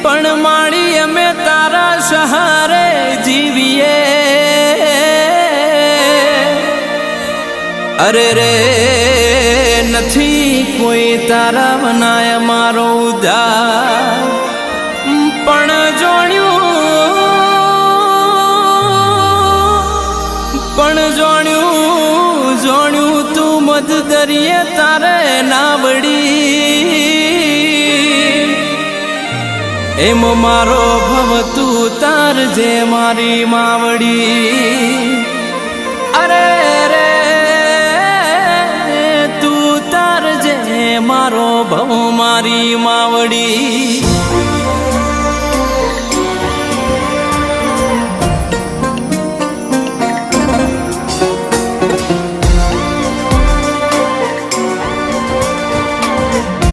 પણ માડી અમે તારા સહારે જીવીએ અરે રે નથી કોઈ તારા બનાય મારો ઉધાર પણ જોણ્યું તું મધ દરિયે તારે ના વળી એમ મારો ભવ તું તાર જે મારી માવડી અરે રે તું તાર જે મારો ભવ મારી માવડી